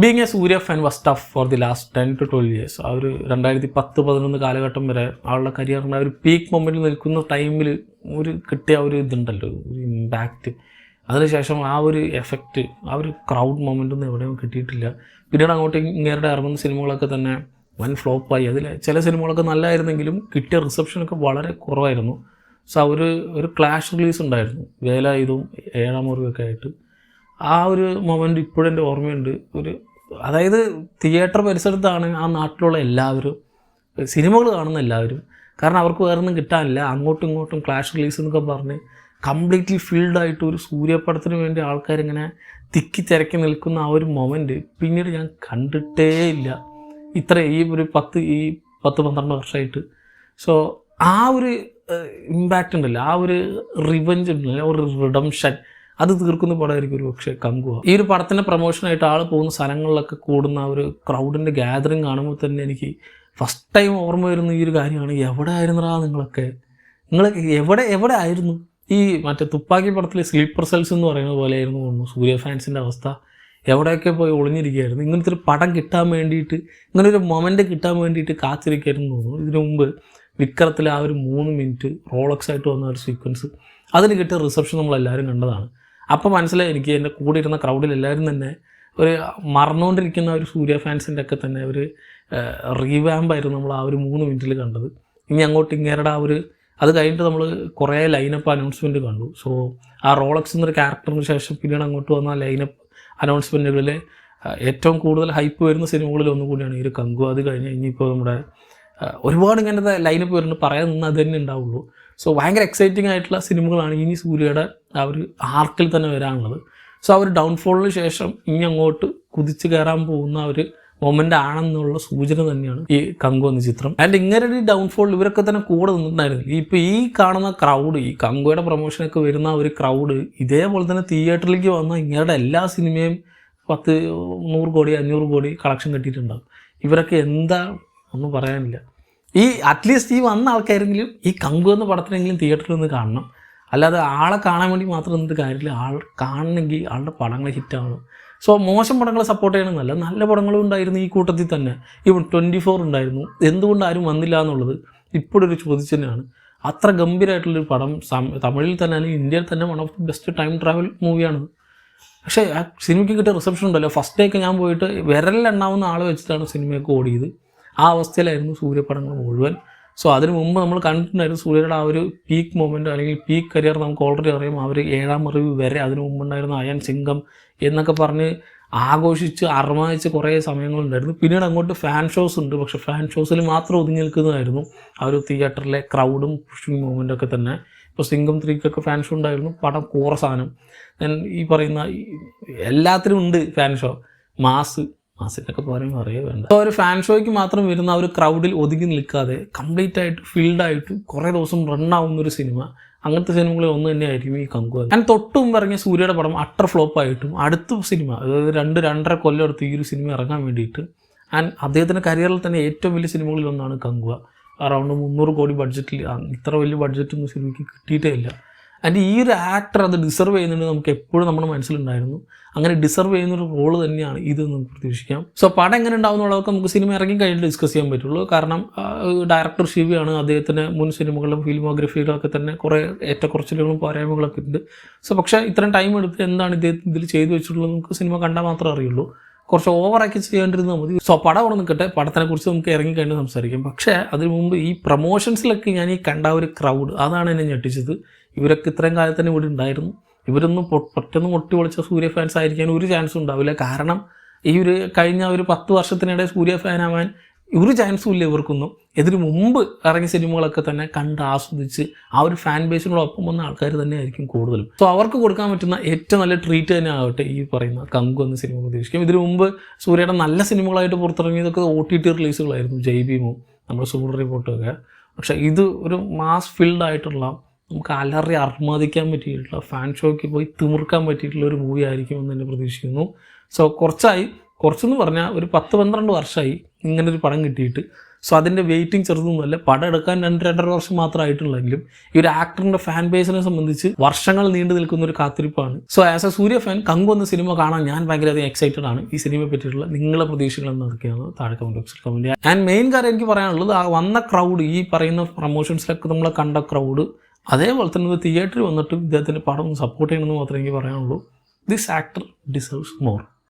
Being A Suriya fan was tough for the last 10 to 12 years. ആ ഒരു 2010-11 കാലഘട്ടം വരെ ആളുടെ കരിയറിൻ്റെ ഒരു പീക്ക് മൊമെൻറ്റിൽ നിൽക്കുന്ന ടൈമിൽ ഒരു കിട്ടിയ ഒരു ഇതുണ്ടല്ലോ, ഒരു ഇമ്പാക്റ്റ്. അതിനുശേഷം ആ ഒരു എഫക്റ്റ്, ആ ഒരു ക്രൗഡ് മൊമെൻ്റൊന്നും എവിടെയും കിട്ടിയിട്ടില്ല. പിന്നീട് അങ്ങോട്ട് ഇങ്ങേരുടെ ഇറങ്ങുന്ന സിനിമകളൊക്കെ തന്നെ വൻ ഫ്ലോപ്പായി. അതിൽ ചില സിനിമകളൊക്കെ നല്ലതായിരുന്നെങ്കിലും കിട്ടിയ റിസപ്ഷനൊക്കെ വളരെ കുറവായിരുന്നു. സോ ഒരു ക്ലാഷ് റിലീസ് ഉണ്ടായിരുന്നു, വേല ഇതും ഏഴാം മുറിവൊക്കെ ആയിട്ട്. ആ ഒരു മൊമെൻ്റ് ഇപ്പോഴും എൻ്റെ ഓർമ്മയുണ്ട്. അതായത് തിയേറ്റർ പരിസരത്താണ് ആ നാട്ടിലുള്ള എല്ലാവരും സിനിമകൾ കാണുന്ന എല്ലാവരും. കാരണം അവർക്ക് വേറൊന്നും കിട്ടാനില്ല. അങ്ങോട്ടും ഇങ്ങോട്ടും ക്ലാഷ് റിലീസ് എന്നൊക്കെ പറഞ്ഞ് കംപ്ലീറ്റ്ലി ഫീൽഡായിട്ട് ഒരു സൂര്യപ്പടത്തിന് വേണ്ടി ആൾക്കാരിങ്ങനെ തിക്കി തിരക്കി നിൽക്കുന്ന ആ ഒരു മൊമെൻറ്റ് പിന്നീട് ഞാൻ കണ്ടിട്ടേ ഇല്ല. ഈ ഒരു 10-12 വർഷമായിട്ട്. സോ ആ ഒരു ഇമ്പാക്റ്റ് ഉണ്ടല്ലോ, ആ ഒരു റിവെഞ്ച് ഉണ്ടല്ലോ, ഒരു റിഡംഷൻ, അത് തീർക്കുന്ന പടമായിരിക്കും ഒരു പക്ഷേ കങ്കുവ. ഈ ഒരു പടത്തിൻ്റെ പ്രൊമോഷനായിട്ട് ആൾ പോകുന്ന സ്ഥലങ്ങളിലൊക്കെ കൂടുന്ന ആ ഒരു ക്രൗഡിൻ്റെ ഗ്യാതറിങ് കാണുമ്പോൾ തന്നെ എനിക്ക് ഫസ്റ്റ് ടൈം ഓർമ്മ വരുന്ന ഈ ഒരു കാര്യമാണ്, എവിടെ ആയിരുന്നടാ നിങ്ങളൊക്കെ എവിടെ ആയിരുന്നു? ഈ മറ്റേ തുപ്പാക്കി പടത്തിൽ സ്ലീപ്പർ സെൽസ് എന്ന് പറയുന്ന പോലെ ആയിരുന്നു തോന്നുന്നു സൂര്യ ഫാൻസിൻ്റെ അവസ്ഥ. എവിടെയൊക്കെ പോയി ഒളിഞ്ഞിരിക്കുകയായിരുന്നു. ഇങ്ങനത്തെ ഒരു പടം കിട്ടാൻ വേണ്ടിയിട്ട്, ഇങ്ങനൊരു മൊമെൻ്റ് കിട്ടാൻ വേണ്ടിയിട്ട് കാത്തിരിക്കുകയായിരുന്നു തോന്നുന്നു. ഇതിനു മുമ്പ് വിക്രത്തിൽ ആ ഒരു 3 മിനിറ്റ് റോളക്സ് ആയിട്ട് വന്ന ഒരു സീക്വൻസ്, അതിന് കിട്ടിയ റിസപ്ഷൻ നമ്മളെല്ലാവരും കണ്ടതാണ്. അപ്പോൾ മനസ്സിലായി എനിക്ക്, എൻ്റെ കൂടെ ഇരുന്ന ക്രൗഡിൽ എല്ലാവരും തന്നെ ഒരു മറന്നുകൊണ്ടിരിക്കുന്ന ഒരു സൂര്യ ഫാൻസിൻ്റെ ഒക്കെ തന്നെ ഒരു റീവാമ്പായിരുന്നു നമ്മൾ ആ ഒരു 3 മിനിറ്റിൽ കണ്ടത്. ഇനി അങ്ങോട്ട് ഇങ്ങേരുടെ അത് കഴിഞ്ഞിട്ട് നമ്മൾ കുറേ ലൈനപ്പ് അനൗൺസ്മെൻറ്റ് കണ്ടു. സോ ആ റോളക്സ് എന്നൊരു ക്യാരക്ടറിന് ശേഷം പിന്നീട് അങ്ങോട്ട് വന്ന ലൈനപ്പ് അനൗൺസ്മെൻറ്റുകളിൽ ഏറ്റവും കൂടുതൽ ഹൈപ്പ് വരുന്ന സിനിമകളിൽ ഒന്നുകൂടിയാണ് ഈ ഒരു കങ്കു. അത് കഴിഞ്ഞ് ഇനിയിപ്പോൾ നമ്മുടെ ഒരുപാട് ഇങ്ങനത്തെ ലൈനപ്പ് വരുന്നുണ്ട്, പറയാൻ നിന്ന് അത് തന്നെ ഉണ്ടാവുള്ളൂ. സോ ഭയങ്കര എക്സൈറ്റിംഗ് ആയിട്ടുള്ള സിനിമകളാണ് ഇനി സൂര്യയുടെ ആ ഒരു ആർക്കിൽ തന്നെ വരാനുള്ളത്. സോ ആ ഒരു ഡൗൺഫോളിന് ശേഷം ഇനി അങ്ങോട്ട് കുതിച്ച് കയറാൻ പോകുന്ന ഒരു മൊമെൻ്റ് ആണെന്നുള്ള സൂചന തന്നെയാണ് ഈ കങ്കു എന്ന ചിത്രം. ആൻഡ് ഇങ്ങനെ ഒരു ഡൗൺഫോൾ ഇവരൊക്കെ തന്നെ കൂടെ നിന്നിട്ടുണ്ടായിരുന്നു. ഇപ്പോൾ ഈ കാണുന്ന ക്രൗഡ്, ഈ കങ്കുയുടെ പ്രൊമോഷനൊക്കെ വരുന്ന ഒരു ക്രൗഡ് ഇതേപോലെ തന്നെ തിയേറ്ററിലേക്ക് വന്ന ഇങ്ങയുടെ എല്ലാ സിനിമയും 100 കോടി 500 കോടി കളക്ഷൻ കിട്ടിയിട്ടുണ്ടാകും. ഇവരൊക്കെ എന്താ ഒന്നും പറയാനില്ല. അറ്റ്ലീസ്റ്റ് ഈ വന്ന ആൾക്കാരെങ്കിലും ഈ കങ്കു എന്ന പടത്തിനെങ്കിലും തിയേറ്ററിൽ നിന്ന് കാണണം. അല്ലാതെ ആളെ കാണാൻ വേണ്ടി മാത്രം നിന്നിട്ട് കാര്യമില്ല. ആൾ കാണണമെങ്കിൽ ആളുടെ പടങ്ങൾ ഹിറ്റാവണം. സോ മോശം പടങ്ങളെ സപ്പോർട്ട് ചെയ്യണമെന്നല്ല, നല്ല പടങ്ങളും ഉണ്ടായിരുന്നു ഈ കൂട്ടത്തിൽ തന്നെ. ഇവൻ 24 ഉണ്ടായിരുന്നു. എന്തുകൊണ്ട് ആരും വന്നില്ല എന്നുള്ളത് ഇപ്പോഴൊരു ചോദിച്ചതന്നെയാണ്. അത്ര ഗംഭീരമായിട്ടുള്ളൊരു പടം തമിഴിൽ തന്നെ അല്ലെങ്കിൽ ഇന്ത്യയിൽ തന്നെ one of the best time travel മൂവിയാണ്. പക്ഷേ ആ സിനിമയ്ക്ക് കിട്ടിയ റിസപ്ഷൻ ഉണ്ടല്ലോ, ഫസ്റ്റ് ഡേക്ക് ഞാൻ പോയിട്ട് വിരലിലെണ്ണാവുന്ന ആളെ വെച്ചിട്ടാണ് സിനിമയൊക്കെ ഓടിയത്. ആ അവസ്ഥയിലായിരുന്നു സൂര്യപടങ്ങൾ മുഴുവൻ. സോ അതിന് മുമ്പ് നമ്മൾ കണ്ടിട്ടുണ്ടായിരുന്നു സൂര്യയുടെ ആ ഒരു പീക്ക് മൊമെൻറ്റ് അല്ലെങ്കിൽ പീക്ക് കരിയർ നമുക്ക് ഓൾറെഡി അറിയാം. അവർ 7ാം അറിവ് വരെ അതിന് മുമ്പുണ്ടായിരുന്ന അയൻ സിംഗം എന്നൊക്കെ പറഞ്ഞ് ആഘോഷിച്ച് അർമാദിച്ച് കുറേ സമയങ്ങളുണ്ടായിരുന്നു. പിന്നീട് അങ്ങോട്ട് ഫാൻ ഷോസ് ഉണ്ട്. പക്ഷേ ഫാൻ ഷോസിൽ മാത്രം ഒതുങ്ങി നിൽക്കുന്നതായിരുന്നു ആ ഒരു തിയേറ്ററിലെ ക്രൗഡും പുഷിങ് മൂവ്മെൻറ്റൊക്കെ തന്നെ. ഇപ്പോൾ സിംഗം 3 ഫാൻ ഷോ ഉണ്ടായിരുന്നു. പടം കൂറ സാധനം. ഈ പറയുന്ന എല്ലാത്തിനും ഉണ്ട് ഫാൻ ഷോ. മാസിനൊക്കെ പറയുമ്പോൾ അറിയേ വേണ്ട. അപ്പോൾ ഒരു ഫാൻ ഷോയ്ക്ക് മാത്രം വരുന്ന ആ ഒരു ക്രൗഡിൽ ഒതുങ്ങി നിൽക്കാതെ കംപ്ലീറ്റ് ആയിട്ട് ഫീൽഡായിട്ട് കുറേ ദിവസം റണ്ണാവുന്നൊരു സിനിമ, അങ്ങനത്തെ സിനിമകളിൽ ഒന്ന് തന്നെയായിരിക്കും ഈ കങ്കു. ഞാൻ തൊട്ട് മുമ്പ് ഇറങ്ങിയ സൂര്യയുടെ പടം അട്ടർ ഫ്ലോപ്പായിട്ടും അടുത്ത സിനിമ, അതായത് 2-2.5 കൊല്ലം എടുത്ത് ഈ ഒരു സിനിമ ഇറങ്ങാൻ വേണ്ടിയിട്ട്. ആൻഡ് അദ്ദേഹത്തിൻ്റെ കരിയറിൽ തന്നെ ഏറ്റവും വലിയ സിനിമകളിൽ ഒന്നാണ് കങ്കുവ. അറൗണ്ട് 300 കോടി ബഡ്ജറ്റിൽ, ഇത്ര വലിയ ബഡ്ജറ്റൊന്നും സിനിമയ്ക്ക് കിട്ടിയിട്ടേ ഇല്ല. ആൻഡ് ഈ ഒരു ആക്ടർ അത് ഡിസർവ് ചെയ്യുന്നുണ്ട് നമുക്ക് എപ്പോഴും നമ്മുടെ മനസ്സിലുണ്ടായിരുന്നു. അങ്ങനെ ഡിസർവ് ചെയ്യുന്നൊരു റോള് തന്നെയാണ് ഇത് നമുക്ക് പ്രതീക്ഷിക്കാം. സോ പടം എങ്ങനെ ഉണ്ടാവുന്നുള്ളതൊക്കെ നമുക്ക് സിനിമ ഇറങ്ങി കഴിഞ്ഞിട്ട് ഡിസ്കസ് ചെയ്യാൻ പറ്റുള്ളൂ. കാരണം ഡയറക്ടർ ശിവയാണ്. അദ്ദേഹത്തിന് മുൻ സിനിമകളിലും ഫിലിമോഗ്രഫിയിലൊക്കെ തന്നെ കുറേ ഏറ്റക്കുറച്ചിലുകളും പോരായ്മകളൊക്കെ ഉണ്ട്. സോ പക്ഷേ ഇത്രയും ടൈം എടുത്ത് എന്താണ് ഇതിൽ ചെയ്തു വെച്ചിട്ടുള്ളത് നമുക്ക് സിനിമ കണ്ടാൽ മാത്രമേ അറിയുള്ളൂ. കുറച്ച് ഓവറാക്കി ചെയ്യാണ്ടിരുന്നാൽ മതി. സോ പടം അവിടെ നിൽക്കട്ടെ, പടത്തിനെക്കുറിച്ച് നമുക്ക് ഇറങ്ങിക്കഴിഞ്ഞ് സംസാരിക്കാം. പക്ഷേ അതിന് മുമ്പ് ഈ പ്രൊമോഷൻസിലൊക്കെ ഞാൻ ഈ കണ്ട ഒരു ക്രൗഡ്, അതാണ് എന്നെ ഞെട്ടിച്ചത്. ഇവരൊക്കെ ഇത്രയും കാലത്ത് തന്നെ ഇവിടെ ഉണ്ടായിരുന്നു. ഇവരൊന്നും പെട്ടെന്ന് പൊട്ടി പൊളിച്ച സൂര്യ ഫാൻസ് ആയിരിക്കാൻ ഒരു ചാൻസും ഉണ്ടാവില്ല. കാരണം ഈ ഒരു കഴിഞ്ഞ ഒരു 10 വർഷത്തിനിടെ സൂര്യ ഫാനാവാൻ ഒരു ചാൻസും ഇല്ല ഇവർക്കൊന്നും. ഇതിനു മുമ്പ് ഇറങ്ങിയ സിനിമകളൊക്കെ തന്നെ കണ്ട് ആസ്വദിച്ച് ആ ഒരു ഫാൻ ബേസിനോടൊപ്പം വന്ന ആൾക്കാർ തന്നെ ആയിരിക്കും കൂടുതലും. സോ അവർക്ക് കൊടുക്കാൻ പറ്റുന്ന ഏറ്റവും നല്ല ട്രീറ്റ് തന്നെ ആവട്ടെ ഈ പറയുന്ന കങ്കു എന്ന സിനിമ പ്രതീക്ഷിക്കും. ഇതിനു മുമ്പ് സൂര്യയുടെ നല്ല സിനിമകളായിട്ട് പുറത്തിറങ്ങിയതൊക്കെ OTT റിലീസുകളായിരുന്നു, ജയ്ഭീമും നമ്മുടെ സൂപ്പർ റിപ്പോർട്ടൊക്കെ. പക്ഷേ ഇത് ഒരു മാസ് ഫിൽഡ് ആയിട്ടുള്ള, നമുക്ക് അലറി അർമാദിക്കാൻ പറ്റിയിട്ടുള്ള, ഫാൻ ഷോയ്ക്ക് പോയി തിമിർക്കാൻ പറ്റിയിട്ടുള്ള ഒരു മൂവി ആയിരിക്കുമെന്ന് തന്നെ പ്രതീക്ഷിക്കുന്നു. സോ കുറച്ചെന്ന് പറഞ്ഞാൽ ഒരു 10-12 വർഷമായി ഇങ്ങനൊരു പടം കിട്ടിയിട്ട്. സോ അതിൻ്റെ വെയിറ്റിംഗ് ചെറുതൊന്നുമല്ല. പടം എടുക്കാൻ 2-2.5 വർഷം മാത്രമായിട്ടുള്ളെങ്കിലും ഈ ഒരു ആക്ടറിൻ്റെ ഫാൻ ബേസിനെ സംബന്ധിച്ച് വർഷങ്ങൾ നീണ്ടു നിൽക്കുന്ന ഒരു കാത്തിരിപ്പാണ്. So as a Suriya fan കങ്കു എന്ന സിനിമ കാണാൻ ഞാൻ ഭയങ്കരധികം എക്സൈറ്റഡ് ആണ്. ഈ സിനിമയെ പറ്റിയിട്ടുള്ള നിങ്ങളുടെ പ്രതീക്ഷകൾ എന്നതൊക്കെയാണ് താഴെ കമന്റ് ബോക്സിൽ കമന്റ് ചെയ്യുക. ആൻഡ് മെയിൻ കാര്യം എനിക്ക് പറയാനുള്ളത്, ആ വന്ന ക്രൗഡ്, ഈ പറയുന്ന പ്രൊമോഷൻസിലൊക്കെ നമ്മൾ കണ്ട ക്രൗഡ്, അതേപോലെ തന്നെ തിയേറ്ററിൽ വന്നിട്ട് ഇദ്ദേഹത്തിൻ്റെ പടം സപ്പോർട്ട് ചെയ്യണമെന്ന് മാത്രമേ എനിക്ക് പറയാനുള്ളൂ. This actor deserves more.